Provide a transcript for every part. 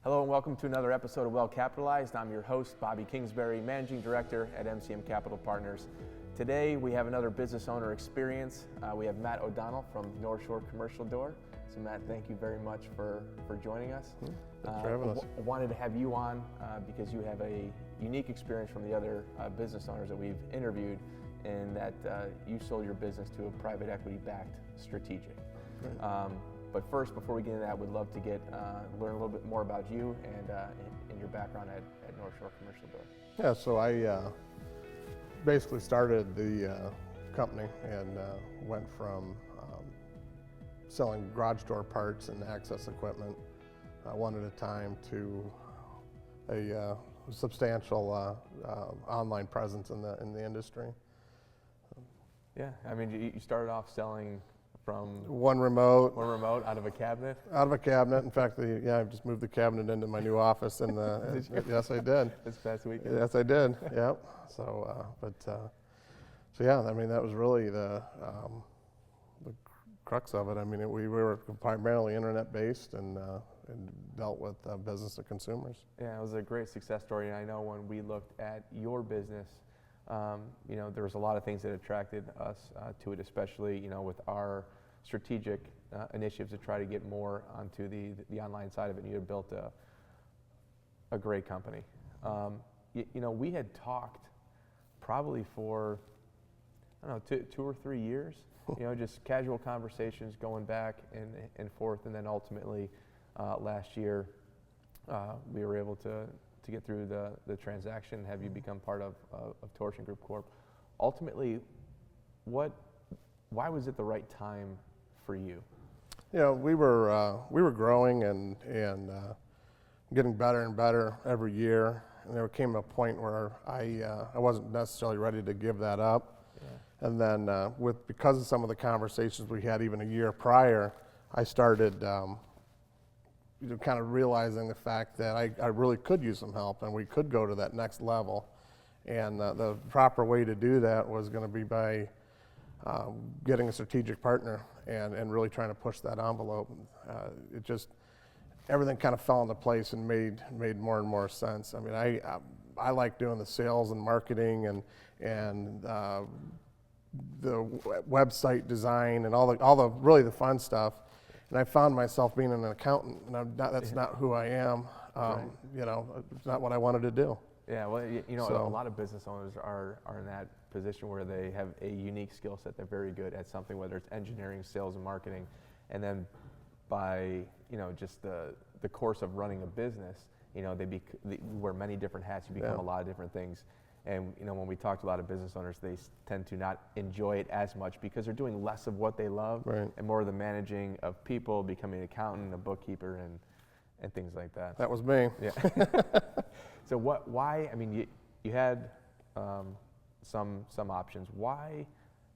Hello and welcome to another episode of Well Capitalized. I'm your host, Bobby Kingsbury, Managing Director at MCM Capital Partners. Today we have another business owner experience. We have Matt O'Donnell from North Shore Commercial Door. So Matt, thank you very much for joining us. Thanks for having us. I wanted to have you on because you have a unique experience from the other business owners that we've interviewed, in that you sold your business to a private equity-backed strategic. Right. But first, before we get into that, we'd love to learn a little bit more about you and your background at North Shore Commercial Door. Yeah, so I basically started the company and went from selling garage door parts and access equipment one at a time to a substantial online presence in the industry. Yeah, I mean, you started off selling from one remote out of a cabinet. Out of a cabinet. In fact, I just moved the cabinet into my new office. And yes, I did. This past weekend. Yes, I did. Yep. So, so yeah, I mean, that was really the crux of it. I mean, we were primarily internet-based and dealt with business to consumers. Yeah, it was a great success story. And I know when we looked at your business, there was a lot of things that attracted us to it, especially, with our strategic initiatives to try to get more onto the online side of it. And you had built a great company. We had talked probably for, I don't know, 2 or 3 years, just casual conversations going back and forth. And then ultimately last year, we were able to get through the transaction, have you become part of Torsion Group Corp. Ultimately, why was it the right time for you? We were growing and getting better and better every year, and there came a point where I wasn't necessarily ready to give that up. Yeah. And then because of some of the conversations we had even a year prior, I started kind of realizing the fact that I really could use some help and we could go to that next level. And the proper way to do that was going to be by getting a strategic partner and really trying to push that envelope. Everything kind of fell into place and made more and more sense. I mean, I like doing the sales and marketing and the website design and all the really the fun stuff. And I found myself being an accountant, and that's not who I am. Right. It's not what I wanted to do. Yeah, well, a lot of business owners are in that position where they have a unique skill set. They're very good at something, whether it's engineering, sales, and marketing. And then by, just the course of running a business, they wear many different hats. You become a lot of different things. And when we talk to a lot of business owners, they tend to not enjoy it as much because they're doing less of what they love, right, and more of the managing of people, becoming an accountant, a bookkeeper, and things like that. That was me. Yeah. So why? I mean, you had some options. Why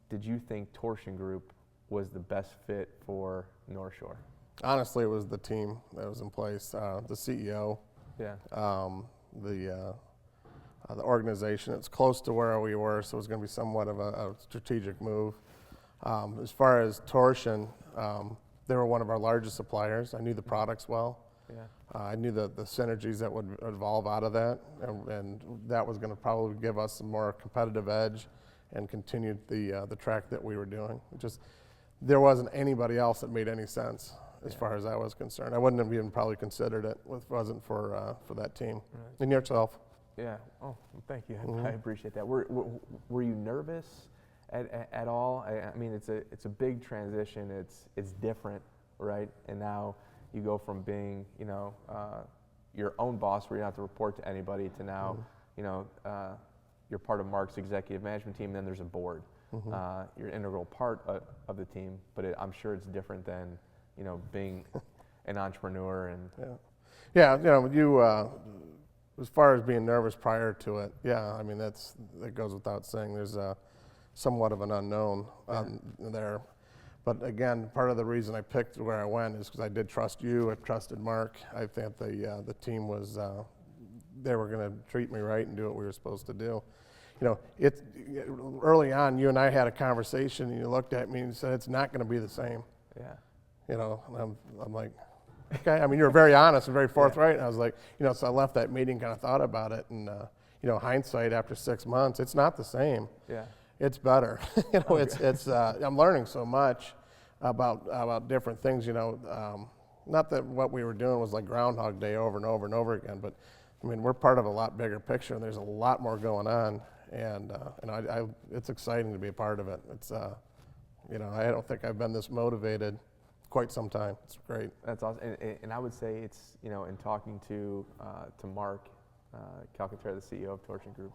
did you think Torsion Group was the best fit for North Shore? Honestly, it was the team that was in place, the CEO. Yeah. The organization. It's close to where we were, so it was going to be somewhat of a strategic move. As far as Torsion, they were one of our largest suppliers. I knew the products well. Yeah. I knew the synergies that would evolve out of that, and that was going to probably give us a more competitive edge and continue the track that we were doing. There wasn't anybody else that made any sense as far as I was concerned. I wouldn't have even probably considered it if it wasn't for that team. Right. And yourself. Yeah. Oh, thank you. Mm-hmm. I appreciate that. Were you nervous at all? I mean, it's a big transition. It's different, right? And now you go from being, your own boss, where you don't have to report to anybody, to now, mm-hmm, you're part of Mark's executive management team. And then there's a board. Mm-hmm. You're an integral part of the team, but I'm sure it's different than, being an entrepreneur and. Yeah. As far as being nervous prior to it, I mean, that goes without saying. There's somewhat of an unknown there. But again, part of the reason I picked where I went is because I did trust you. I trusted Mark. I think the team was, they were going to treat me right and do what we were supposed to do. Early on, you and I had a conversation, and you looked at me and you said, it's not going to be the same. Yeah. And I'm like, Okay, I mean, you were very honest and very forthright. And I was like, so I left that meeting, kind of thought about it, and hindsight after 6 months, it's not the same. Yeah. It's better. It's I'm learning so much about different things. Not that what we were doing was like Groundhog Day over and over and over again, but I mean, we're part of a lot bigger picture, and there's a lot more going on, and it's exciting to be a part of it. It's I don't think I've been this motivated quite some time. It's great. That's awesome. And I would say it's, in talking to Mark Calcaterra, the CEO of Torsion Group,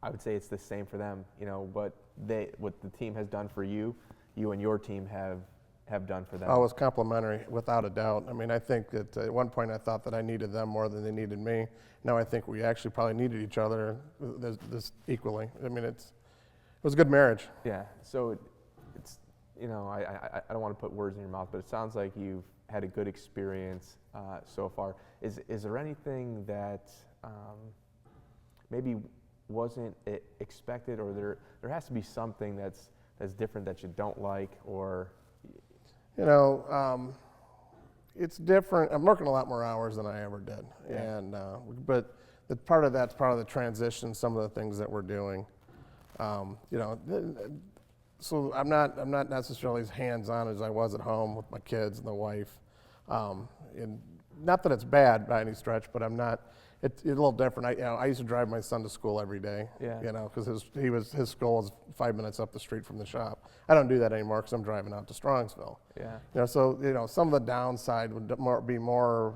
I would say it's the same for them. What the team has done for you, you and your team have done for them. Oh, it was complimentary, without a doubt. I mean, I think that at one point I thought that I needed them more than they needed me. Now I think we actually probably needed each other this equally. I mean, it was a good marriage. Yeah. So it's, I don't want to put words in your mouth, but it sounds like you've had a good experience so far. Is there anything that maybe wasn't expected, or there has to be something that's different that you don't like, or? It's different. I'm working a lot more hours than I ever did, Yeah. and but part of that's part of the transition. Some of the things that we're doing, so I'm not necessarily as hands-on as I was at home with my kids and the wife, and not that it's bad by any stretch, but I'm not. It's a little different. I used to drive my son to school every day. Yeah. Because his school was 5 minutes up the street from the shop. I don't do that anymore because I'm driving out to Strongsville. Yeah. So some of the downside would be more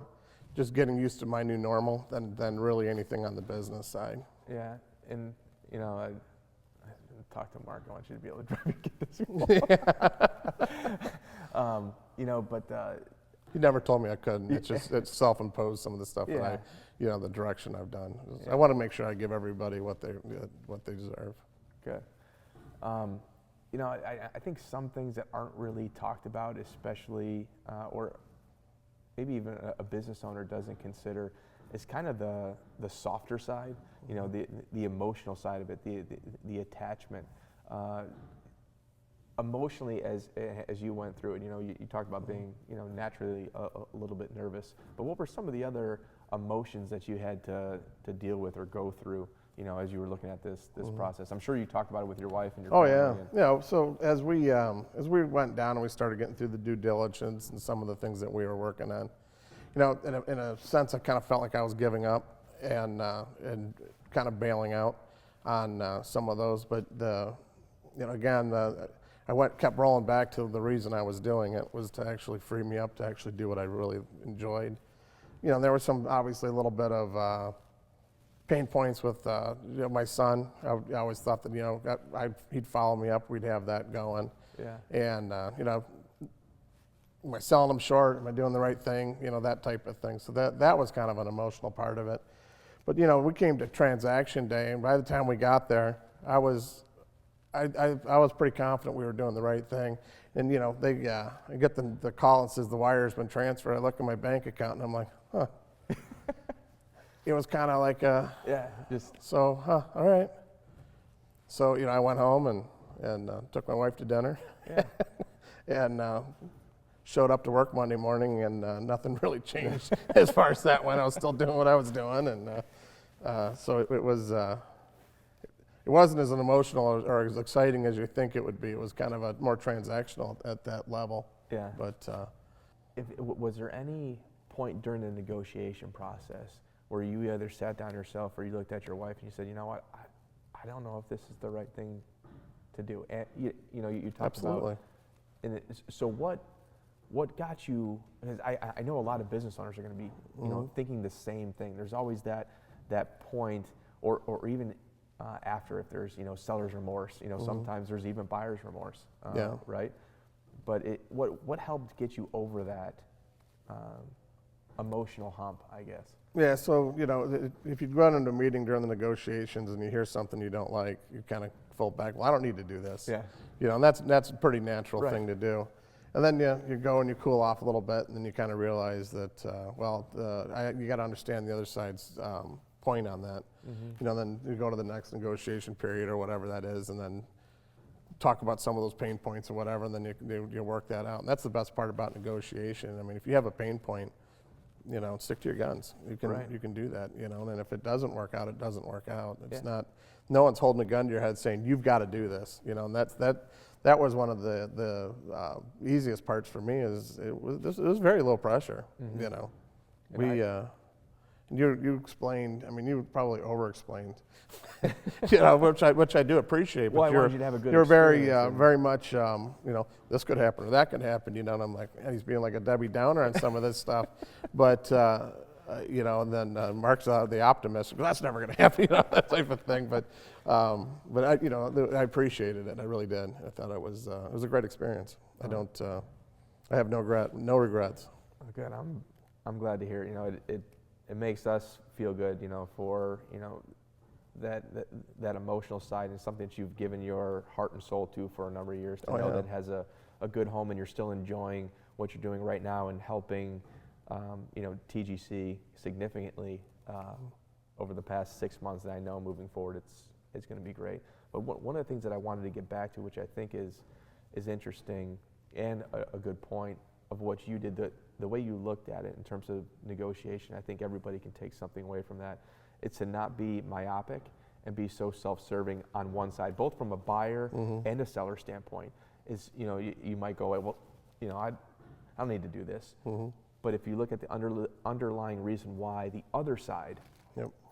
just getting used to my new normal than really anything on the business side. Yeah. And I talked to Mark. I want you to be able to drive your kid to school. But. He never told me I couldn't. It's self-imposed, some of the stuff Yeah. that the direction I've done. Yeah. I want to make sure I give everybody what they deserve. Good. I think some things that aren't really talked about, especially, or maybe even a business owner doesn't consider, is kind of the softer side. The emotional side of it, the attachment. Emotionally, as you went through it, you talked about being, naturally a little bit nervous. But what were some of the other emotions that you had to deal with or go through, as you were looking at this process? I'm sure you talked about it with your wife and your family. Oh yeah. So as we went down and we started getting through the due diligence and some of the things that we were working on, in a sense, I kind of felt like I was giving up and kind of bailing out on some of those. But I kept rolling back to the reason I was doing it was to actually free me up to actually do what I really enjoyed. There was obviously a little bit of pain points with my son. I always thought that he'd follow me up, we'd have that going. Yeah. And am I selling him short? Am I doing the right thing? That type of thing. So that was kind of an emotional part of it. But we came to transaction day, and by the time we got there, I was pretty confident we were doing the right thing. And I get the call and says the wire's been transferred. I look at my bank account and I'm like, huh. It was kind of like all right. So I went home and took my wife to dinner. Yeah. And showed up to work Monday morning, and nothing really changed as far as that went. I was still doing what I was doing, and so it was. It wasn't as an emotional or as exciting as you think it would be. It was kind of a more transactional at that level. Yeah. But was there any point during the negotiation process where you either sat down yourself or you looked at your wife and you said, you know what, I don't know if this is the right thing to do? And you talked Absolutely. about. And so what got you? Because I know a lot of business owners are going to be thinking the same thing. There's always that point, or even after, if there's seller's remorse. Sometimes there's even buyer's remorse. Right. But what helped get you over that emotional hump, I guess? Yeah. So if you go out into a meeting during the negotiations and you hear something you don't like, you kind of fall back. Well, I don't need to do this. Yeah. And that's a pretty natural Right. thing to do. And then you go and you cool off a little bit, and then you kind of realize that you got to understand the other side's point on that. Mm-hmm. Then you go to the next negotiation period or whatever that is, and then talk about some of those pain points or whatever, and then you work that out. And that's the best part about negotiation. I mean, if you have a pain point, stick to your guns. You can do that, and if it doesn't work out, it doesn't work out. It's not, no one's holding a gun to your head saying, you've got to do this, and that was one of the easiest parts for me. It was very low pressure, You explained. I mean, you probably over-explained, which I do appreciate. Well, but I wanted you to have a good You're experience very much, this could happen or that could happen, and I'm like, man, he's being like a Debbie Downer on some of this stuff, but and then Mark's the optimist. Well, that's never going to happen, that type of thing. But I appreciated it. I really did. I thought it was a great experience. I have no regrets. Good. I'm glad to hear. It makes us feel good, for that emotional side and something that you've given your heart and soul to for a number of years. To know that has a good home and you're still enjoying what you're doing right now and helping, TGC significantly over the past 6 months. And I know moving forward, it's going to be great. But one of the things that I wanted to get back to, which I think is interesting and a good point of what you did, the way you looked at it in terms of negotiation, I think everybody can take something away from that. It's to not be myopic and be so self-serving on one side, both from a buyer and a seller standpoint. Is you might go, well, I don't need to do this. But if you look at the underlying reason why the other side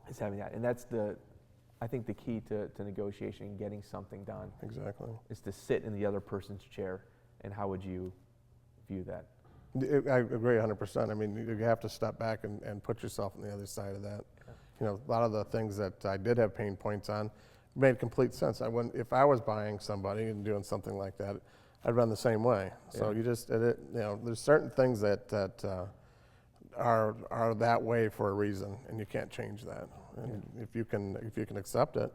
is having that, and that's I think the key to negotiation and getting something done. Exactly. Is to sit in the other person's chair, and how would you view that? I agree 100%. I mean, you have to step back and put yourself on the other side of that. A lot of the things that I did have pain points on made complete sense. If I was buying somebody and doing something like that, I'd run the same way. So there's certain things that are that way for a reason, and you can't change that. And if you can accept it,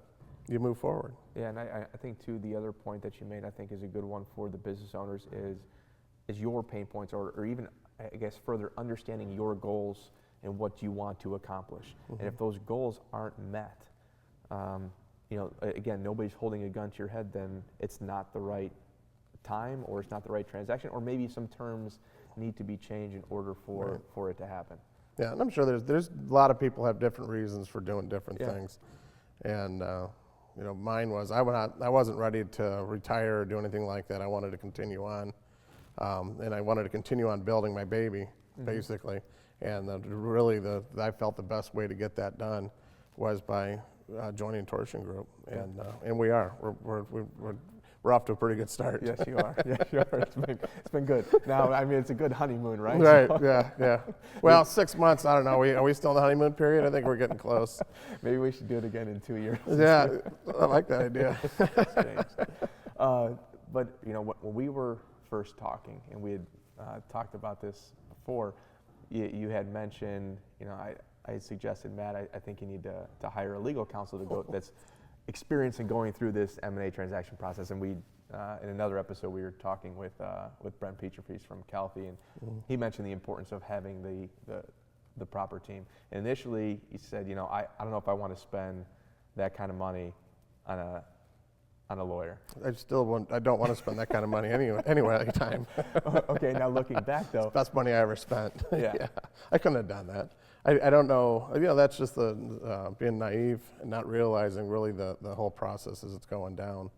you move forward. Yeah, and I think too, the other point that you made, I think, is a good one for the business owners is your pain points, or even, I guess, further understanding your goals and what you want to accomplish. And if those goals aren't met, again, nobody's holding a gun to your head, then it's not the right time, or it's not the right transaction, or maybe some terms need to be changed in order for it to happen. Yeah, and I'm sure there's a lot of people have different reasons for doing different things. And mine was I wasn't ready to retire or do anything like that. I wanted to continue on. And I wanted to continue on building my baby, basically. And I felt the best way to get that done was by joining Torsion Group, and we are. We're off to a pretty good start. Yes, you are. Yes, you are. It's been good. Now, I mean, it's a good honeymoon, right? Right. Yeah. Well, 6 months. I don't know. Are we still in the honeymoon period? I think we're getting close. Maybe we should do it again in 2 years. Yeah, I like that idea. But when we were first talking, and we had talked about this before, you had mentioned, I had suggested, Matt, I think you need to hire a legal counsel to go that's experienced in going through this M&A transaction process. And we, in another episode, we were talking with Brent Peterpiece from Calfee, and he mentioned the importance of having the proper team. And initially, he said, I don't know if I want to spend that kind of money on a lawyer. I don't want to spend that kind of money anywhere at a time. Okay, now looking back though. It's the best money I ever spent. Yeah. I couldn't have done that. I don't know, that's just the being naive and not realizing really the whole process as it's going down.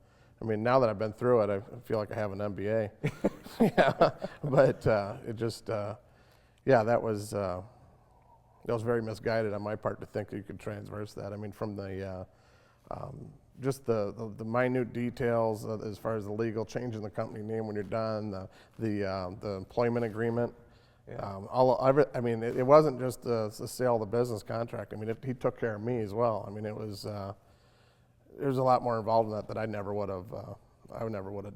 I mean, now that I've been through it, I feel like I have an MBA. But it just, that was very misguided on my part to think that you could transverse that. I mean, from the just the minute details as far as the legal, changing the company name when you're done, the employment agreement. Yeah. It wasn't just the sale of the business contract. I mean, he took care of me as well. I mean, there's a lot more involved in that I never would have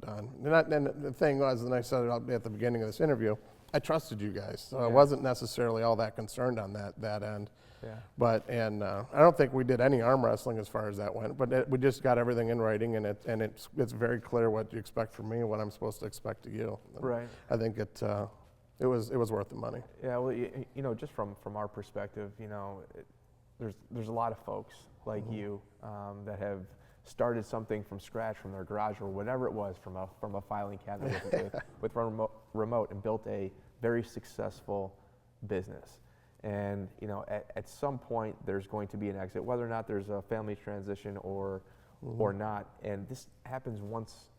done. And the thing was, and I said it at the beginning of this interview, I trusted you guys, so I wasn't necessarily all that concerned on that end. Yeah. But I don't think we did any arm wrestling as far as that went. But we just got everything in writing, and it's very clear what you expect from me and what I'm supposed to expect of you. Right. I think it was worth the money. Yeah. Well, just from our perspective, there's a lot of folks like you that have started something from scratch from their garage or whatever it was, from a filing cabinet with remote, and built a very successful business. And at some point there's going to be an exit, whether or not there's a family transition or not. And this happens once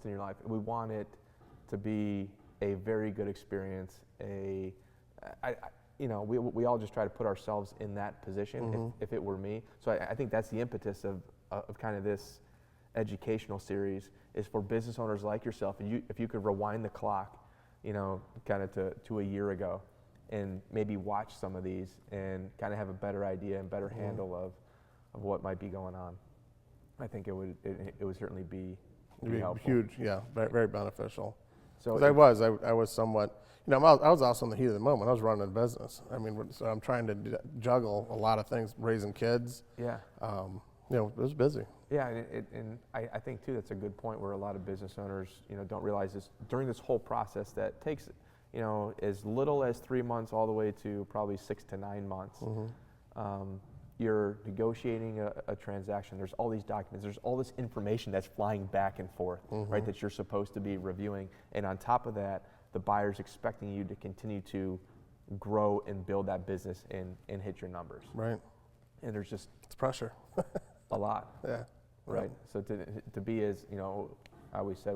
in your life. We want it to be a very good experience. We all just try to put ourselves in that position if it were me. So I think that's the impetus of kind of this educational series, is for business owners like yourself. And if you could rewind the clock, kind of to a year ago, and maybe watch some of these and kind of have a better idea and better handle of what might be going on, I think it would certainly be helpful. Huge, yeah, very, very beneficial. So I was somewhat, I was also in the heat of the moment. I was running a business. I mean, so I'm trying to juggle a lot of things, raising kids. Yeah. It was busy. Yeah, and I think too that's a good point, where a lot of business owners don't realize this during this whole process that takes as little as 3 months all the way to probably 6 to 9 months. You're negotiating a transaction. There's all these documents. There's all this information that's flying back and forth, right, that you're supposed to be reviewing. And on top of that, the buyer's expecting you to continue to grow and build that business and hit your numbers. Right. And there's just It's pressure. a lot. Yeah. Right. So to be as, I always said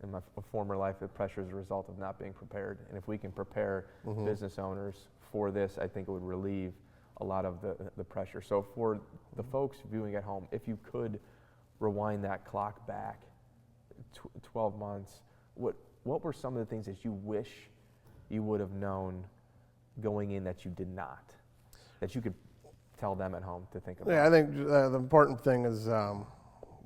in my former life, that pressure is a result of not being prepared. And if we can prepare business owners for this, I think it would relieve a lot of the pressure. So for the folks viewing at home, if you could rewind that clock back 12 months, what were some of the things that you wish you would have known going in that you did not, that you could tell them at home to think about? Yeah, I think the important thing is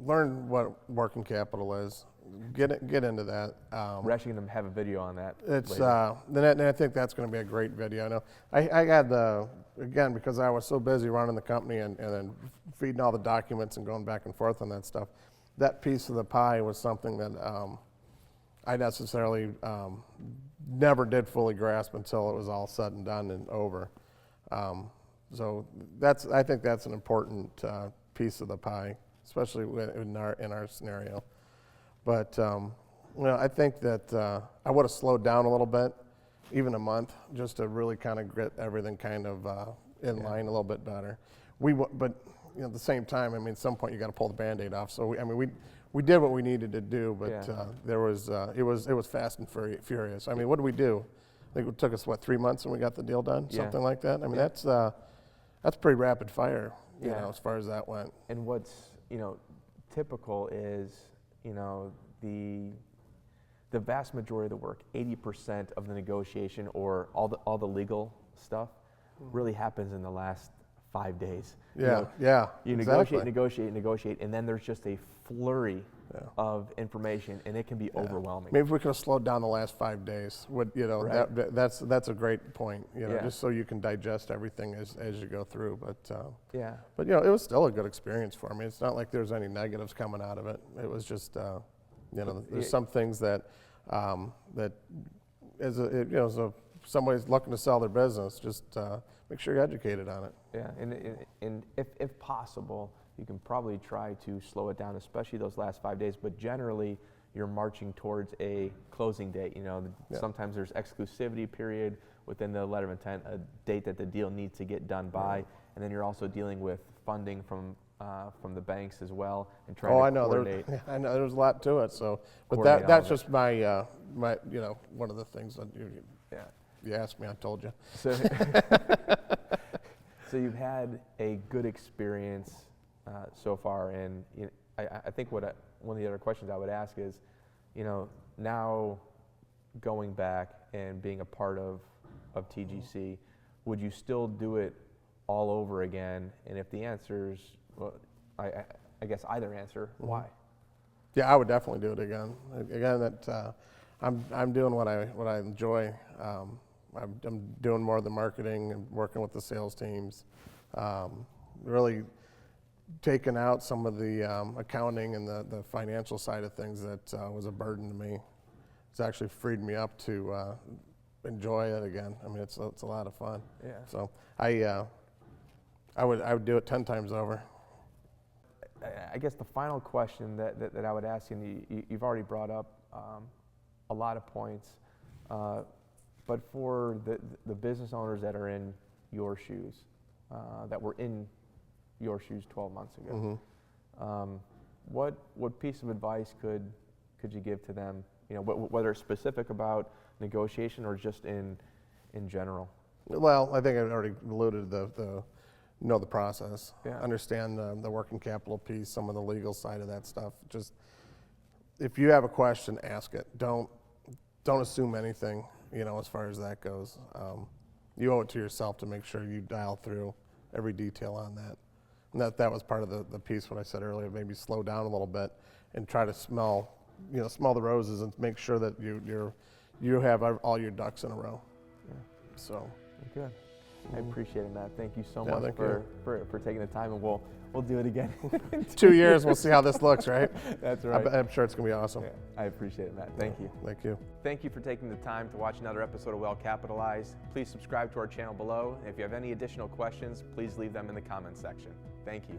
learn what working capital is. Get into that. We're actually going to have a video on that. It's later. then I think that's going to be a great video. I know I had again, because I was so busy running the company and then feeding all the documents and going back and forth on that stuff. That piece of the pie was something that I necessarily never did fully grasp until it was all said and done and over. So I think that's an important piece of the pie, especially in our scenario. But I think that I would have slowed down a little bit, even a month, just to really kind of get everything kind of in line a little bit better. But at the same time, at some point you got to pull the Band-Aid off. So we did what we needed to do, but there was it was fast and furious. What did we do? I think it took us 3 months and we got the deal done, something like that. That's pretty rapid fire, as far as that went. And what's typical is the vast majority of the work, 80% of the negotiation or all the legal stuff, really happens in the last 5 days. Yeah, You exactly. negotiate, and then there's just a flurry of information, and it can be overwhelming. Maybe if we could have slowed down the last 5 days. Right. That's a great point. Yeah. Just so you can digest everything as you go through. But But it was still a good experience for me. It's not like there's any negatives coming out of it. It was just there's some things that as somebody's looking to sell their business, just make sure you're educated on it. Yeah, and if possible, you can probably try to slow it down, especially those last 5 days. But generally, you're marching towards a closing date. Sometimes there's exclusivity period within the letter of intent, a date that the deal needs to get done by, and then you're also dealing with funding from the banks as well, and trying to coordinate. I know there's a lot to it. So, but Coordinate that's all of just my one of the things that you asked me, I told you. So, so you've had a good experience so far, and I think one of the other questions I would ask is, now going back and being a part of TGC, would you still do it all over again? And if the answer's, well, I guess either answer, why? Yeah, I would definitely do it again. That I'm doing what I enjoy. I'm doing more of the marketing and working with the sales teams. Really taking out some of the accounting and the financial side of things that was a burden to me. It's actually freed me up to enjoy it again. It's a lot of fun. Yeah. So I would do it 10 times over. I guess the final question that I would ask you, and you've already brought up a lot of points, but for the business owners that are in your shoes, that were in your shoes 12 months ago, what piece of advice could you give to them? You know, whether it's specific about negotiation or just in general. Well, I think I already alluded to the know the process, Yeah. understand the working capital piece, some of the legal side of that stuff. Just if you have a question, ask it. Don't assume anything, you know, as far as that goes. You owe it to yourself to make sure you dial through every detail on that. And that was part of the piece what I said earlier. Maybe slow down a little bit and try to smell the roses and make sure that you have all your ducks in a row. Yeah. So good. I appreciate it, Matt. Thank you so Yeah, much thank for taking the time, and we'll do it again. 2 years, we'll see how this looks, right? That's right. I'm sure it's gonna be awesome. Yeah, I appreciate it, Matt. Thank you. Thank you. Thank you for taking the time to watch another episode of Well Capitalized. Please subscribe to our channel below. And if you have any additional questions, please leave them in the comments section. Thank you.